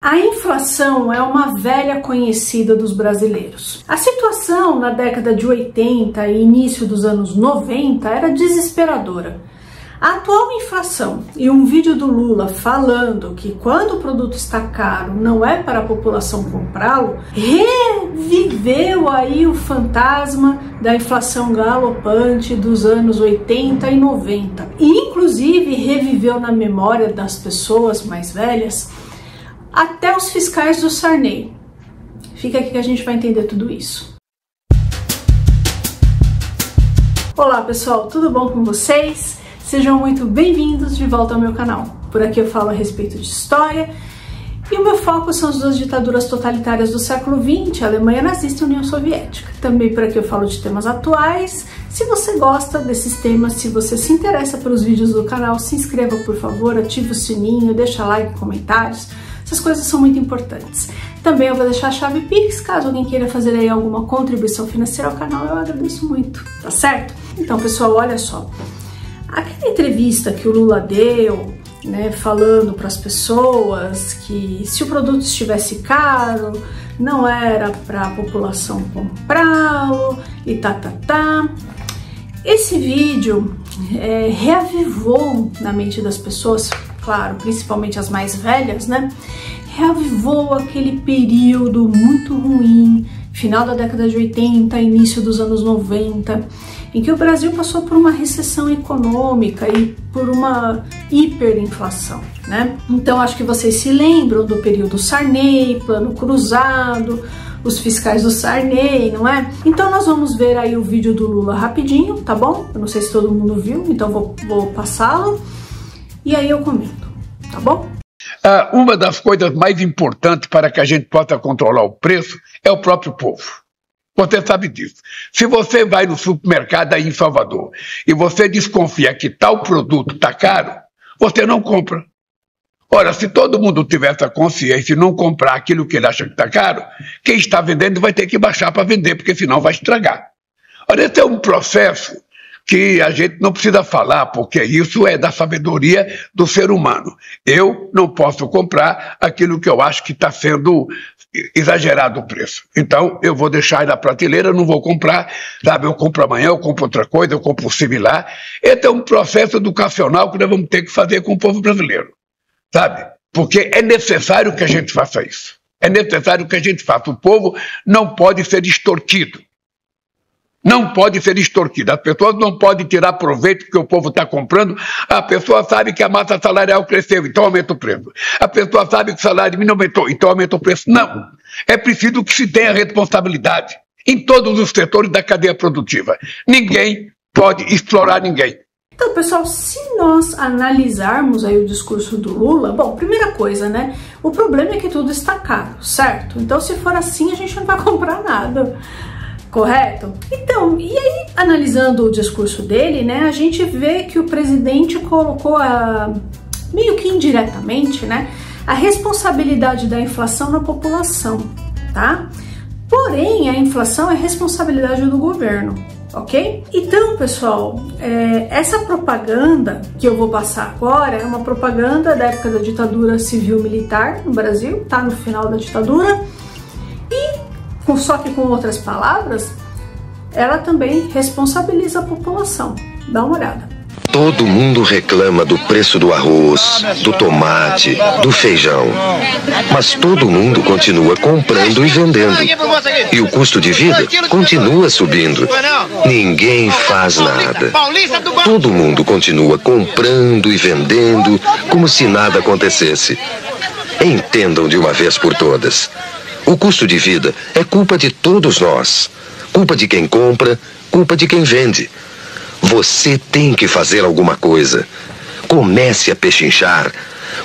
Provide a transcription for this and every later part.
A inflação é uma velha conhecida dos brasileiros. A situação na década de 80 e início dos anos 90 era desesperadora. A atual inflação e um vídeo do Lula falando que quando o produto está caro não é para a população comprá-lo, reviveu aí o fantasma da inflação galopante dos anos 80 e 90. E inclusive reviveu na memória das pessoas mais velhas até os fiscais do Sarney. Fica aqui que a gente vai entender tudo isso. Olá pessoal, tudo bom com vocês? Sejam muito bem-vindos de volta ao meu canal. Por aqui eu falo a respeito de história e o meu foco são as duas ditaduras totalitárias do século XX, a Alemanha nazista e a União Soviética. Também por aqui eu falo de temas atuais. Se você gosta desses temas, se você se interessa pelos vídeos do canal, se inscreva por favor, ative o sininho, deixa like, comentários. Essas coisas são muito importantes. Também eu vou deixar a chave Pix, caso alguém queira fazer aí alguma contribuição financeira ao canal, eu agradeço muito, tá certo? Então pessoal, olha só. Aquela entrevista que o Lula deu, né, falando para as pessoas que se o produto estivesse caro, não era para a população comprá-lo e tá. Esse vídeo reavivou na mente das pessoas, claro, principalmente as mais velhas, né? Reavivou aquele período muito ruim, final da década de 80, início dos anos 90, em que o Brasil passou por uma recessão econômica e por uma hiperinflação, né? Então acho que vocês se lembram do período Sarney, Plano Cruzado, os fiscais do Sarney, não é? Então nós vamos ver aí o vídeo do Lula rapidinho, tá bom? Eu não sei se todo mundo viu, então vou passá-lo e aí eu comento, tá bom? Uma das coisas mais importantes para que a gente possa controlar o preço é o próprio povo. Você sabe disso. Se você vai no supermercado aí em Salvador e você desconfia que tal produto está caro, você não compra. Ora, se todo mundo tiver essa consciência e não comprar aquilo que ele acha que está caro, quem está vendendo vai ter que baixar para vender, porque senão vai estragar. Ora, esse é um processo que a gente não precisa falar, porque isso é da sabedoria do ser humano. Eu não posso comprar aquilo que eu acho que está sendo exagerado o preço. Então, eu vou deixar aí na prateleira, não vou comprar, sabe? Eu compro amanhã, eu compro outra coisa, eu compro similar. Esse é um processo educacional que nós vamos ter que fazer com o povo brasileiro, sabe? Porque é necessário que a gente faça isso. É necessário que a gente faça. O povo não pode ser extorquido. Não pode ser extorquida. As pessoas não podem tirar proveito porque o povo está comprando. A pessoa sabe que a massa salarial cresceu, então aumenta o preço. A pessoa sabe que o salário mínimo aumentou, então aumenta o preço. Não. É preciso que se tenha responsabilidade em todos os setores da cadeia produtiva. Ninguém pode explorar ninguém. Então, pessoal, se nós analisarmos aí o discurso do Lula, bom, primeira coisa, né? O problema é que tudo está caro, certo? Então, se for assim, a gente não vai comprar nada. Correto? Então, e aí, analisando o discurso dele, né, a gente vê que o presidente colocou meio que indiretamente, né, a responsabilidade da inflação na população, tá? Porém, a inflação é responsabilidade do governo, ok? Então, pessoal, essa propaganda que eu vou passar agora é uma propaganda da época da ditadura civil-militar no Brasil, tá? No final da ditadura. Só que com outras palavras, ela também responsabiliza a população. Dá uma olhada. Todo mundo reclama do preço do arroz, do tomate, do feijão. Mas todo mundo continua comprando e vendendo. E o custo de vida continua subindo. Ninguém faz nada. Todo mundo continua comprando e vendendo como se nada acontecesse. Entendam de uma vez por todas. O custo de vida é culpa de todos nós. Culpa de quem compra, culpa de quem vende. Você tem que fazer alguma coisa. Comece a pechinchar.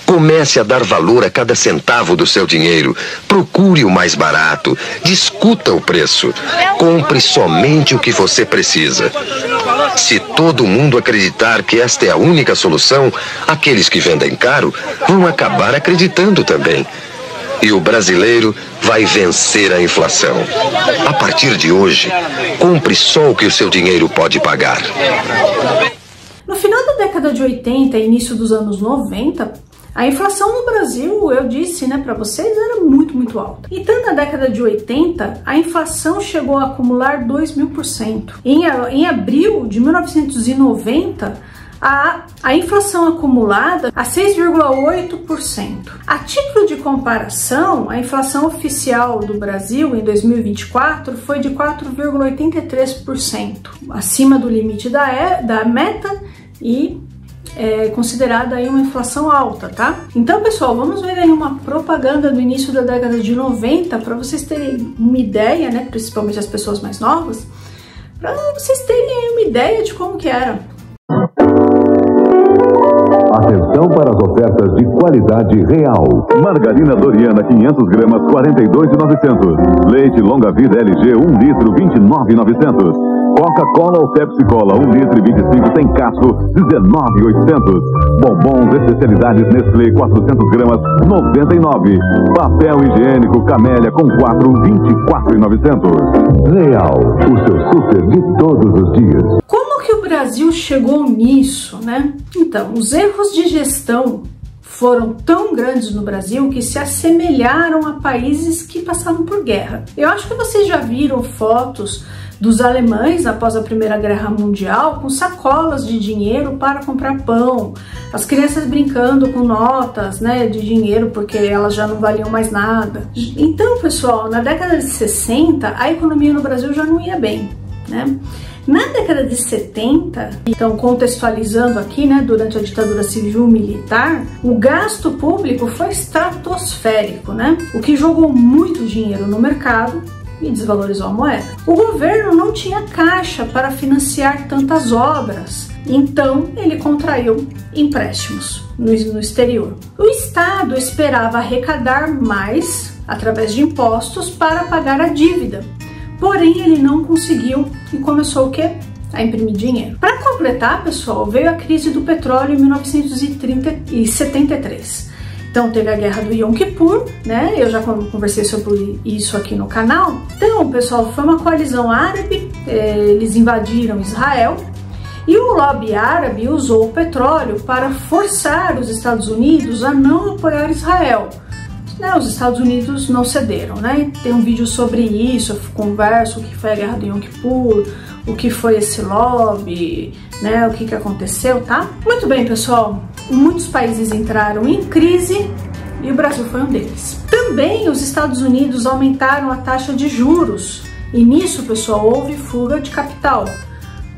Comece a dar valor a cada centavo do seu dinheiro. Procure o mais barato. Discuta o preço. Compre somente o que você precisa. Se todo mundo acreditar que esta é a única solução, aqueles que vendem caro vão acabar acreditando também. E o brasileiro vai vencer a inflação. A partir de hoje, compre só o que o seu dinheiro pode pagar. No final da década de 80 e início dos anos 90, A inflação no Brasil, eu disse, né, para vocês, era muito alta. Então, na década de 80, a inflação chegou a acumular 2.000%. Em abril de 1990, a inflação acumulada a 6,8%. A título de comparação, a inflação oficial do Brasil em 2024 foi de 4,83%, acima do limite da meta e considerada aí uma inflação alta, tá? Então, pessoal, vamos ver aí uma propaganda do início da década de 90 para vocês terem uma ideia, né, principalmente as pessoas mais novas, para vocês terem aí uma ideia de como que era. Atenção para as ofertas de qualidade real. Margarina Doriana 500 gramas, 42.900. Leite longa vida LG 1 litro, 29.900. Coca-Cola ou Pepsi-Cola 1 litro e 25 sem casco, 19.800. Bombons especialidades Nestlé 400 gramas, 99. Papel higiênico Camélia com 4, 24.900. Real, o seu super de todos os dias. Como que o Brasil chegou nisso, né? Então, os erros de gestão foram tão grandes no Brasil que se assemelharam a países que passaram por guerra. Eu acho que vocês já viram fotos dos alemães após a Primeira Guerra Mundial com sacolas de dinheiro para comprar pão, as crianças brincando com notas, né, de dinheiro porque elas já não valiam mais nada. Então, pessoal, na década de 60 a economia no Brasil já não ia bem, né? Na década de 70, então contextualizando aqui, né, durante a ditadura civil-militar, o gasto público foi estratosférico, né, o que jogou muito dinheiro no mercado e desvalorizou a moeda. O governo não tinha caixa para financiar tantas obras, então ele contraiu empréstimos no exterior. O Estado esperava arrecadar mais através de impostos para pagar a dívida. Porém, ele não conseguiu e começou o quê? A imprimir dinheiro. Para completar, pessoal, veio a crise do petróleo em 1973. Então, teve a guerra do Yom Kippur, né? Eu já conversei sobre isso aqui no canal. Então, pessoal, foi uma coalizão árabe, eles invadiram Israel e o lobby árabe usou o petróleo para forçar os Estados Unidos a não apoiar Israel. Os Estados Unidos não cederam, né? Tem um vídeo sobre isso, eu converso o que foi a guerra do Yom Kippur, o que foi esse lobby, né? O que aconteceu, tá? Muito bem, pessoal, muitos países entraram em crise e o Brasil foi um deles. Também os Estados Unidos aumentaram a taxa de juros e nisso, pessoal, houve fuga de capital,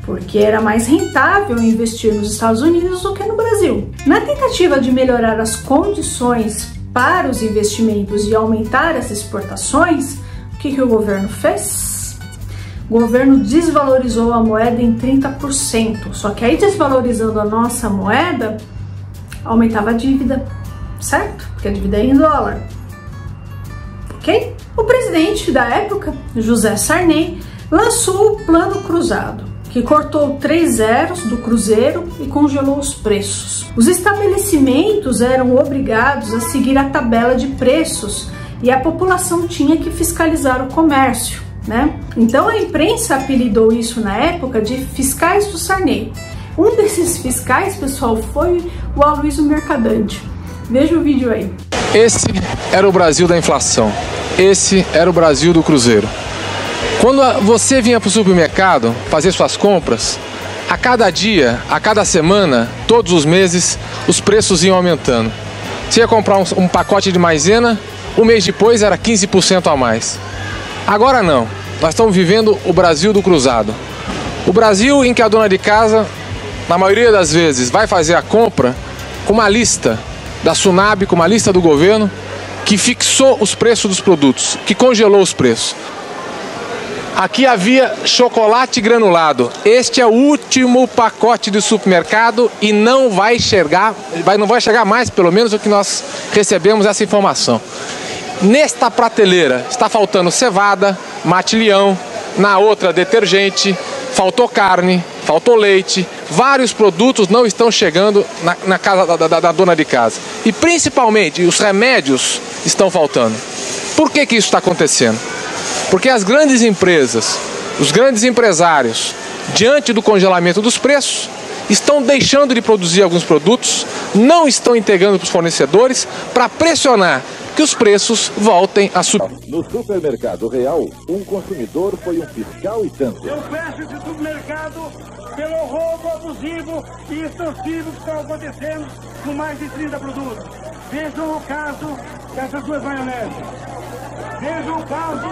porque era mais rentável investir nos Estados Unidos do que no Brasil. Na tentativa de melhorar as condições para os investimentos e aumentar as exportações, o que o governo fez? O governo desvalorizou a moeda em 30%, só que aí desvalorizando a nossa moeda, aumentava a dívida, certo? Porque a dívida é em dólar, ok? O presidente da época, José Sarney, lançou o Plano Cruzado, que cortou 3 zeros do cruzeiro e congelou os preços. Os estabelecimentos eram obrigados a seguir a tabela de preços e a população tinha que fiscalizar o comércio, né? Então a imprensa apelidou isso na época de fiscais do Sarney. Um desses fiscais, pessoal, foi o Aloysio Mercadante. Veja o vídeo aí. Esse era o Brasil da inflação. Esse era o Brasil do cruzeiro. Quando você vinha para o supermercado fazer suas compras, a cada dia, a cada semana, todos os meses, os preços iam aumentando. Você ia comprar um pacote de maisena, um mês depois era 15% a mais. Agora não, nós estamos vivendo o Brasil do cruzado. O Brasil em que a dona de casa, na maioria das vezes, vai fazer a compra com uma lista da Sunab, com uma lista do governo, que fixou os preços dos produtos, que congelou os preços. Aqui havia chocolate granulado. Este é o último pacote do supermercado e não vai chegar mais, pelo menos o que nós recebemos essa informação. Nesta prateleira está faltando cevada, mate-leão, na outra detergente, faltou carne, faltou leite, vários produtos não estão chegando na casa da dona de casa. E principalmente os remédios estão faltando. Por que isso está acontecendo? Porque as grandes empresas, os grandes empresários, diante do congelamento dos preços, estão deixando de produzir alguns produtos, não estão entregando para os fornecedores para pressionar que os preços voltem a subir. No supermercado Real, um consumidor foi um fiscal e tanto. Eu fecho esse supermercado pelo roubo abusivo e extorsivo que está acontecendo com mais de 30 produtos. Vejam o caso dessas duas maioneses. Vejam o caso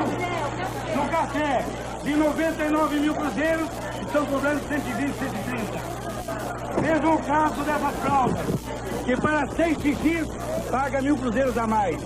do café, de 99 mil cruzeiros, estão cobrando 120, 130. Vejam o caso dessas fraldas, que para 6 xixis paga 1.000 cruzeiros a mais.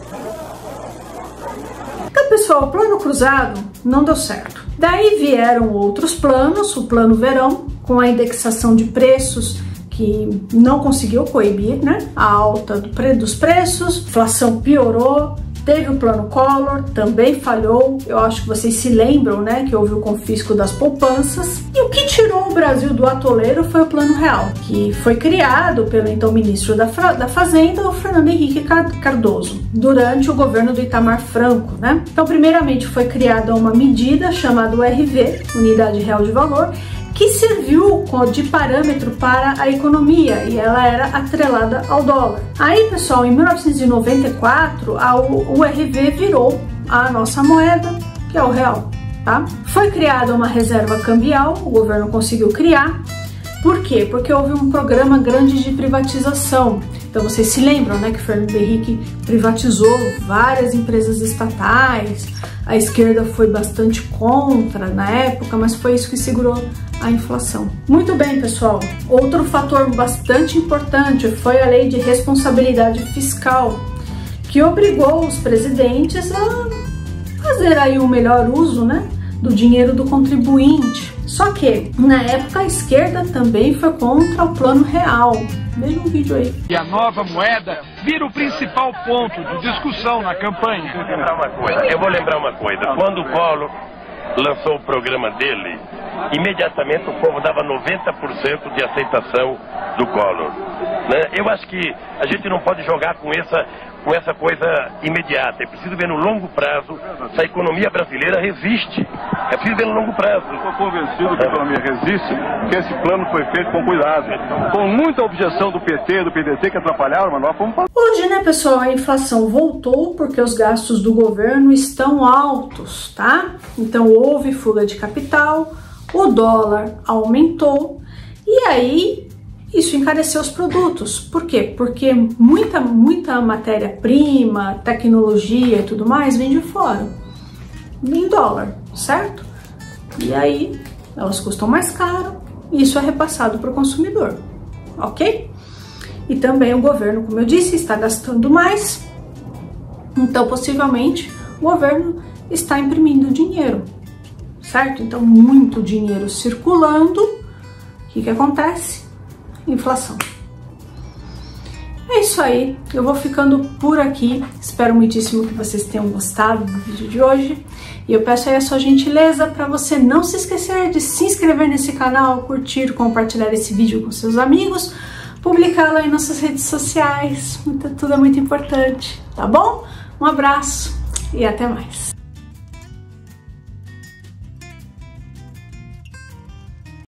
Então, pessoal, o plano cruzado não deu certo. Daí vieram outros planos, o plano verão, com a indexação de preços, que não conseguiu coibir, né, a alta dos preços, a inflação piorou. Teve o plano Collor, também falhou. Eu acho que vocês se lembram, né, que houve o confisco das poupanças. E o que tirou o Brasil do atoleiro foi o Plano Real, que foi criado pelo então ministro da Fazenda, o Fernando Henrique Cardoso, durante o governo do Itamar Franco, né? Então, primeiramente foi criada uma medida chamada URV, Unidade Real de Valor, que serviu de parâmetro para a economia e ela era atrelada ao dólar. Aí, pessoal, em 1994, a URV virou a nossa moeda, que é o real, tá? Foi criada uma reserva cambial, o governo conseguiu criar. Por quê? Porque houve um programa grande de privatização. Então vocês se lembram, né, que Fernando Henrique privatizou várias empresas estatais, a esquerda foi bastante contra na época, mas foi isso que segurou a inflação. Muito bem, pessoal. Outro fator bastante importante foi a Lei de Responsabilidade Fiscal, que obrigou os presidentes a fazer aí um melhor uso, né, do dinheiro do contribuinte. Só que, na época, a esquerda também foi contra o Plano Real. Veja um vídeo aí. E a nova moeda vira o principal ponto de discussão na campanha. Eu vou lembrar uma coisa. Quando o Collor lançou o programa dele, imediatamente o povo dava 90% de aceitação do Collor, né? Eu acho que a gente não pode jogar com essa coisa imediata. É preciso ver no longo prazo se a economia brasileira resiste. É preciso ver no longo prazo. Eu estou convencido que a economia resiste, que esse plano foi feito com cuidado, com muita objeção do PT, do PDT, que atrapalharam, mas nós fomos para... Hoje, né, pessoal, a inflação voltou porque os gastos do governo estão altos, tá? Então houve fuga de capital, o dólar aumentou e aí isso encareceu os produtos. Por quê? Porque muita matéria-prima, tecnologia e tudo mais vem de fora, em dólar, certo? E aí elas custam mais caro e isso é repassado para o consumidor, ok? E também o governo, como eu disse, está gastando mais, então possivelmente o governo está imprimindo dinheiro, certo? Então muito dinheiro circulando, o que acontece? Inflação. É isso aí, eu vou ficando por aqui, espero muitíssimo que vocês tenham gostado do vídeo de hoje e eu peço aí a sua gentileza para você não se esquecer de se inscrever nesse canal, curtir, compartilhar esse vídeo com seus amigos, publicá-lo aí nas suas redes sociais, tudo é muito importante, tá bom? Um abraço e até mais!